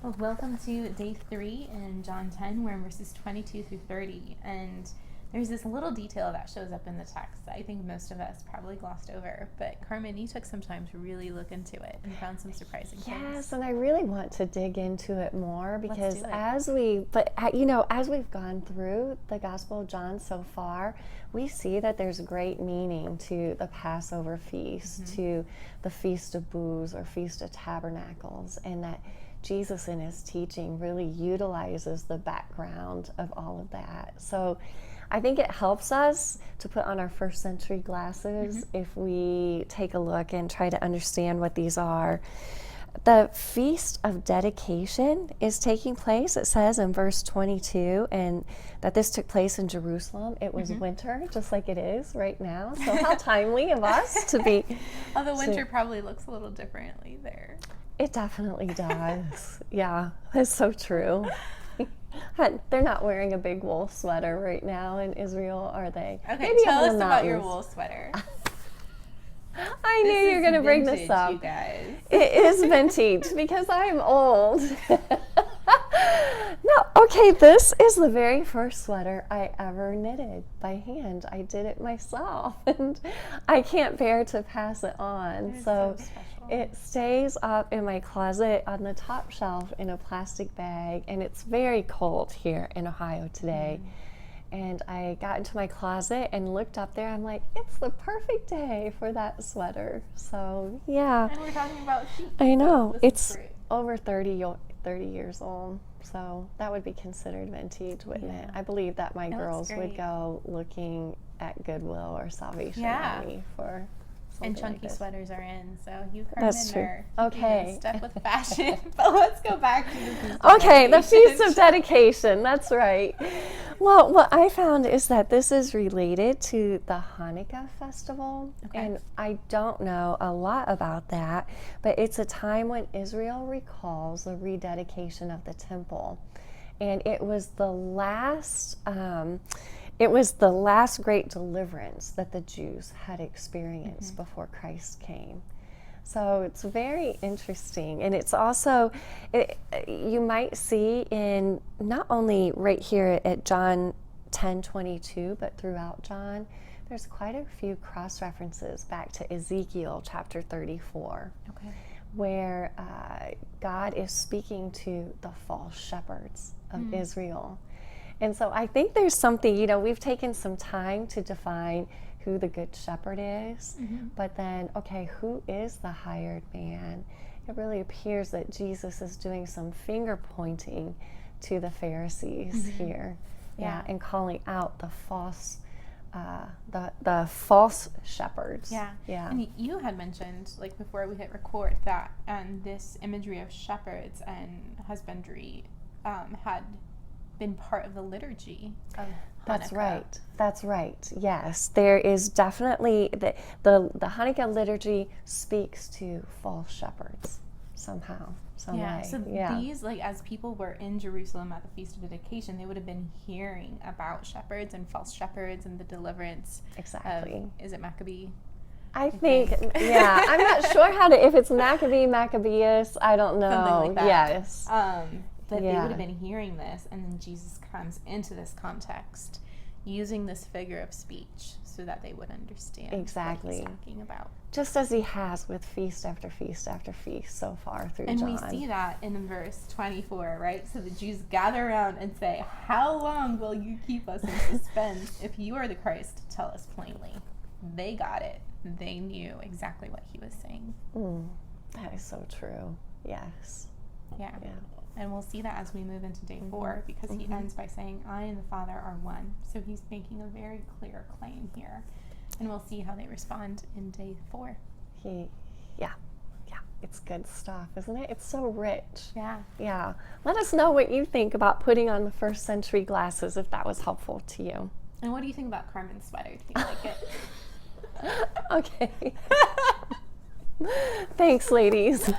Well, welcome to day 3 in John 10. We're in verses 22 through 30. And there's this little detail that shows up in the text that I think most of us probably glossed over. But Carmen, you took some time to really look into it and found some surprising things. Yes, and I really want to dig into it more because Let's do it. as we've gone through the Gospel of John so far, we see that there's great meaning to the Passover feast, to the Feast of Booths or Feast of Tabernacles, and that Jesus in his teaching really utilizes the background of all of that. So I think it helps us to put on our first century glasses if we take a look and try to understand what these are. The Feast of Dedication is taking place, it says in verse 22, and that this took place in Jerusalem. It was winter, just like it is right now. So how timely of us to be. Although winter probably looks a little differently there. It definitely does. Yeah, that's so true. They're not wearing a big wool sweater right now in Israel, are they? Okay, Maybe tell up in us the about your mountains. wool sweater. I knew you were going to bring this up. You guys. It is vintage because I'm old. No, okay, this is the very first sweater I ever knitted by hand. I did it myself, and I can't bear to pass it on. So special. it stays up in my closet on the top shelf in a plastic bag, and it's very cold here in Ohio today. And I got into my closet and looked up there. I'm like, it's the perfect day for that sweater. So, yeah. And we're talking about sheep. I know. This is It's great. over 30 years old. So that would be considered vintage, wouldn't it? I believe that my It looks girls would great. go looking at Goodwill or Salvation Yeah. Army for And something chunky like this. sweaters are in, so you That's Carmen true. are Okay. keeping in step with fashion. But let's go back to the Feast of Okay, the Dedication. Feast of Dedication, that's right. Well, what I found is that this is related to the Hanukkah festival, and I don't know a lot about that, but it's a time when Israel recalls the rededication of the temple, and it was the last great deliverance that the Jews had experienced before Christ came. So it's very interesting, and it's also, you might see in not only right here at John 10:22, but throughout John, there's quite a few cross references back to Ezekiel chapter 34, Okay. where God is speaking to the false shepherds of Israel. And so I think there's something, we've taken some time to define who the good shepherd is, but then, okay, who is the hired man? It really appears that Jesus is doing some finger pointing to the Pharisees here, and calling out the false, the false shepherds. Yeah. Yeah. And you had mentioned, like before we hit record, that this imagery of shepherds and husbandry had been part of the liturgy of That's Hanukkah. right. That's right. Yes, there is definitely the Hanukkah liturgy speaks to false shepherds somehow, some Yeah. way. So these, like, as people were in Jerusalem at the Feast of Dedication, they would have been hearing about shepherds and false shepherds and the deliverance Exactly. of, is it Maccabee? I think, yeah, I'm not sure if it's Maccabee, Maccabeus, I don't know. Something like that. Yes. But they Yeah. would have been hearing this, and then Jesus comes into this context using this figure of speech so that they would understand Exactly. what he's talking about. Just as he has with feast after feast after feast so far through And John. we see that in verse 24, right? So the Jews gather around and say, "How long will you keep us in suspense? If you are the Christ, tell us plainly." They got it. They knew exactly what he was saying. That is so true. Yes. Yeah. Yeah. And we'll see that as we move into day 4, because he ends by saying, "I and the Father are one." So he's making a very clear claim here. And we'll see how they respond in day 4. Yeah, it's good stuff, isn't it? It's so rich. Yeah. Yeah. Let us know what you think about putting on the first century glasses, if that was helpful to you. And what do you think about Carmen's sweater? Do you like it? Okay. Thanks, ladies.